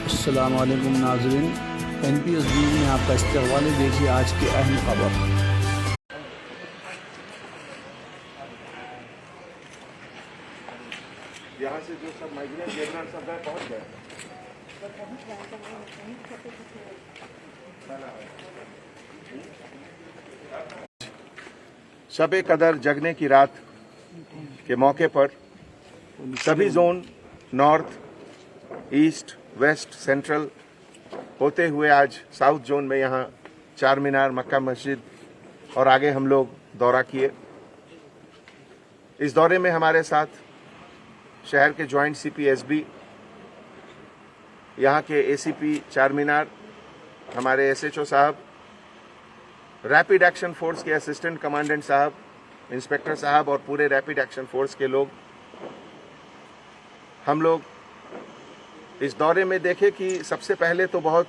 अस्सलामु अलैकुम नाज़रीन, NPS न्यूज़ में आपका इस्तकबाल है। देखिए आज की अहम खबर। यहाँ से जो सब माइग्रेंट लेबर सब गए पहुँच गए। शब-ए कदर जगने की रात के मौके पर सभी zone north, east, west, central होते हुए आज साउथ जोन में यहाँ चार मीनार, मक्का मस्जिद और आगे हम लोग दौरा किए। इस दौरे में हमारे साथ शहर के ज्वाइंट सीपी एसबी, यहाँ के एसीपी चार मीनार, हमारे एसएचओ साहब, रैपिड एक्शन फोर्स के असिस्टेंट कमांडेंट साहब, इंस्पेक्टर साहब और पूरे रैपिड एक्शन फोर्स के लोग। हम लोग इस दौरे में देखे कि सबसे पहले तो बहुत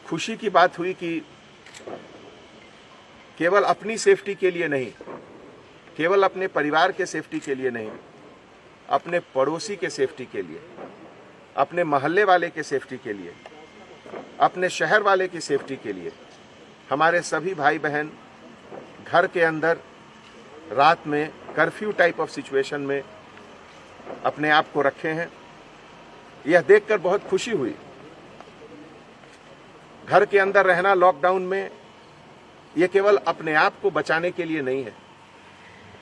खुशी की बात हुई कि केवल अपनी सेफ्टी के लिए नहीं, केवल अपने परिवार के सेफ्टी के लिए नहीं, अपने पड़ोसी के सेफ्टी के लिए, अपने मोहल्ले वाले के सेफ्टी के लिए, अपने शहर वाले की सेफ्टी के लिए हमारे सभी भाई बहन घर के अंदर रात में कर्फ्यू टाइप ऑफ सिचुएशन में अपने आप को रखे हैं। यह देखकर बहुत खुशी हुई। घर के अंदर रहना लॉकडाउन में यह केवल अपने आप को बचाने के लिए नहीं है,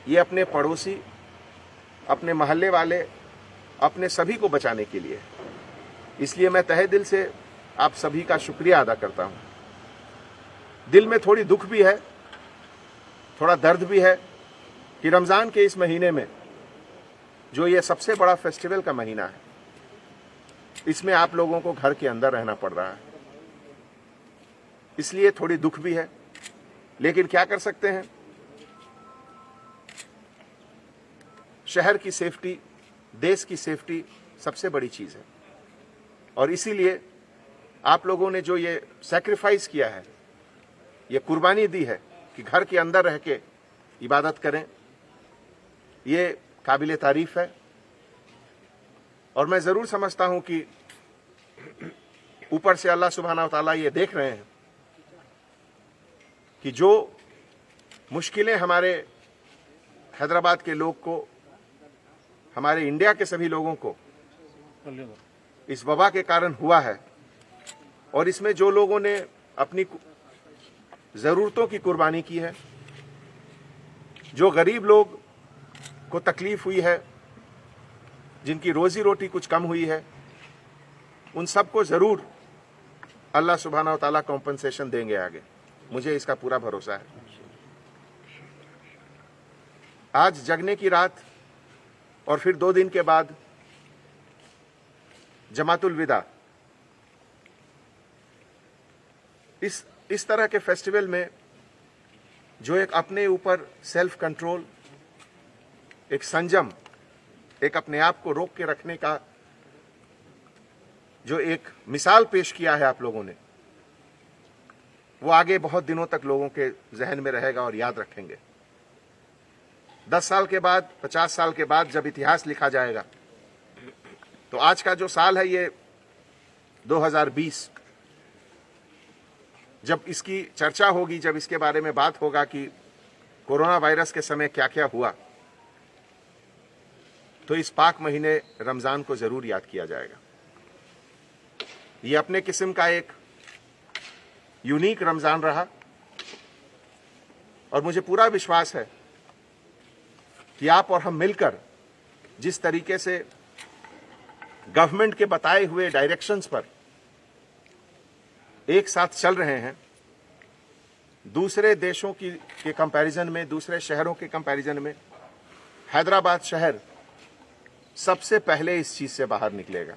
ये अपने पड़ोसी, अपने मोहल्ले वाले, अपने सभी को बचाने के लिए। इसलिए मैं तहे दिल से आप सभी का शुक्रिया अदा करता हूं। दिल में थोड़ी दुख भी है, थोड़ा दर्द भी है कि रमजान के इस महीने में जो ये सबसे बड़ा फेस्टिवल का महीना है, इसमें आप लोगों को घर के अंदर रहना पड़ रहा है। इसलिए थोड़ी दुख भी है, लेकिन क्या कर सकते हैं। शहर की सेफ्टी, देश की सेफ्टी सबसे बड़ी चीज है और इसीलिए आप लोगों ने जो ये सैक्रिफाइस किया है, ये कुर्बानी दी है कि घर के अंदर रह के इबादत करें, ये काबिले तारीफ है। और मैं जरूर समझता हूं कि ऊपर से अल्लाह सुब्हाना व तआला ये देख रहे हैं कि जो मुश्किलें हमारे हैदराबाद के लोग को, हमारे इंडिया के सभी लोगों को इस वबा के कारण हुआ है, और इसमें जो लोगों ने अपनी जरूरतों की कुर्बानी की है, जो गरीब लोग को तकलीफ हुई है, जिनकी रोजी रोटी कुछ कम हुई है, उन सबको जरूर अल्लाह सुब्हाना व तआला कॉम्पनसेशन देंगे आगे, मुझे इसका पूरा भरोसा है। आज जगने की रात और फिर 2 दिन के बाद जमातुल विदा, इस तरह के फेस्टिवल में जो एक अपने ऊपर सेल्फ कंट्रोल, एक संयम, एक अपने आप को रोक के रखने का जो एक मिसाल पेश किया है आप लोगों ने, वो आगे बहुत दिनों तक लोगों के जहन में रहेगा और याद रखेंगे। 10 साल के बाद, 50 साल के बाद जब इतिहास लिखा जाएगा, तो आज का जो साल है ये 2020, जब इसकी चर्चा होगी, जब इसके बारे में बात होगा कि कोरोना वायरस के समय क्या क्या हुआ, तो इस पाक महीने रमजान को जरूर याद किया जाएगा। ये अपने किस्म का एक यूनिक रमजान रहा और मुझे पूरा विश्वास है कि आप और हम मिलकर जिस तरीके से गवर्नमेंट के बताए हुए डायरेक्शंस पर एक साथ चल रहे हैं, दूसरे देशों के कंपैरिजन में, दूसरे शहरों के कंपैरिजन में हैदराबाद शहर सबसे पहले इस चीज से बाहर निकलेगा।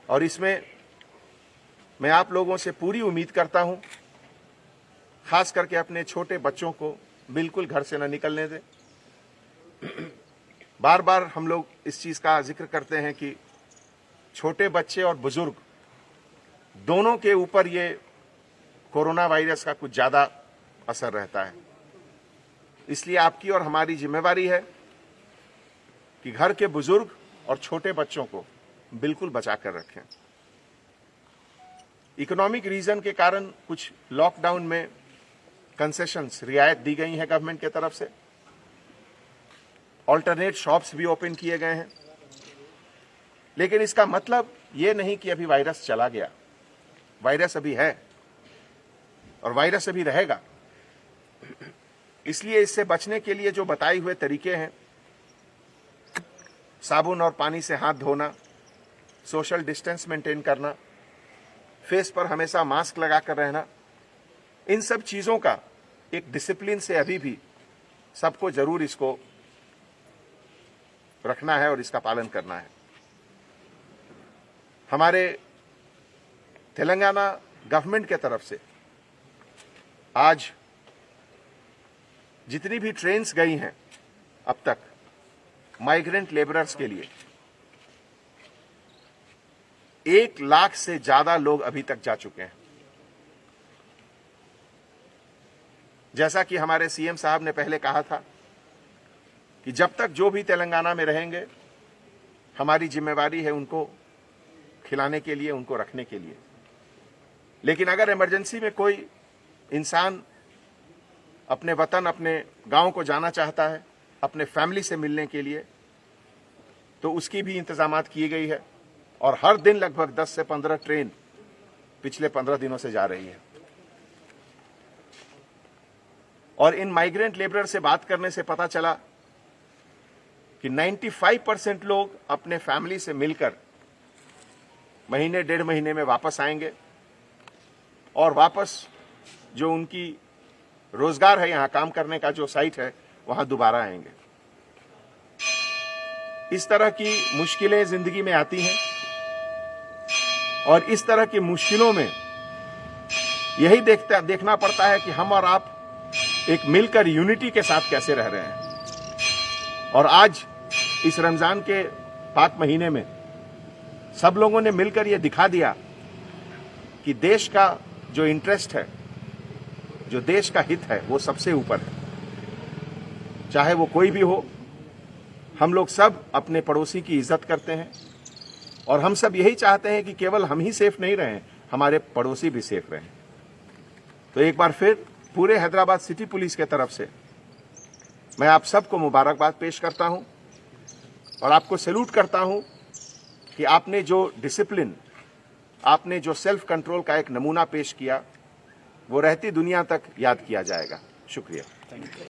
और इसमें मैं आप लोगों से पूरी उम्मीद करता हूं, खास करके अपने छोटे बच्चों को बिल्कुल घर से न निकलने दें। बार बार हम लोग इस चीज का जिक्र करते हैं कि छोटे बच्चे और बुजुर्ग दोनों के ऊपर ये कोरोना वायरस का कुछ ज्यादा असर रहता है। इसलिए आपकी और हमारी जिम्मेवारी है कि घर के बुजुर्ग और छोटे बच्चों को बिल्कुल बचा कर रखें। इकोनॉमिक रीजन के कारण कुछ लॉकडाउन में कंसेशंस, रियायत दी गई है गवर्नमेंट की तरफ से। ऑल्टरनेट शॉप्स भी ओपन किए गए हैं, लेकिन इसका मतलब ये नहीं कि अभी वायरस चला गया। वायरस अभी है और वायरस अभी रहेगा। इसलिए इससे बचने के लिए जो बताए हुए तरीके हैं, साबुन और पानी से हाथ धोना, सोशल डिस्टेंस मेंटेन करना, फेस पर हमेशा मास्क लगाकर रहना, इन सब चीजों का एक डिसिप्लिन से अभी भी सबको जरूर इसको रखना है और इसका पालन करना है। हमारे तेलंगाना गवर्नमेंट के तरफ से आज जितनी भी ट्रेन्स गई हैं अब तक माइग्रेंट लेबरर्स के लिए, 1 लाख से ज्यादा लोग अभी तक जा चुके हैं। जैसा कि हमारे सीएम साहब ने पहले कहा था कि जब तक जो भी तेलंगाना में रहेंगे, हमारी जिम्मेवारी है उनको खिलाने के लिए, उनको रखने के लिए। लेकिन अगर इमरजेंसी में कोई इंसान अपने वतन, अपने गांव को जाना चाहता है, अपने फैमिली से मिलने के लिए, तो उसकी भी इंतजामात की गई है। और हर दिन लगभग 10 से 15 ट्रेन पिछले 15 दिनों से जा रही है। और इन माइग्रेंट लेबरर से बात करने से पता चला कि 95% लोग अपने फैमिली से मिलकर महीने 1.5 महीने में वापस आएंगे और वापस जो उनकी रोजगार है, यहां काम करने का जो साइट है, वहां दोबारा आएंगे। इस तरह की मुश्किलें जिंदगी में आती हैं और इस तरह की मुश्किलों में यही देखना पड़ता है कि हम और आप एक मिलकर यूनिटी के साथ कैसे रह रहे हैं। और आज इस रमजान के पाक महीने में सब लोगों ने मिलकर यह दिखा दिया कि देश का जो इंटरेस्ट है, जो देश का हित है, वो सबसे ऊपर है। चाहे वो कोई भी हो, हम लोग सब अपने पड़ोसी की इज्जत करते हैं और हम सब यही चाहते हैं कि केवल हम ही सेफ नहीं रहें, हमारे पड़ोसी भी सेफ रहें। तो एक बार फिर पूरे हैदराबाद सिटी पुलिस के तरफ से मैं आप सबको मुबारकबाद पेश करता हूं और आपको सैल्यूट करता हूं कि आपने जो डिसिप्लिन, आपने जो सेल्फ कंट्रोल का एक नमूना पेश किया, वो रहती दुनिया तक याद किया जाएगा। शुक्रिया।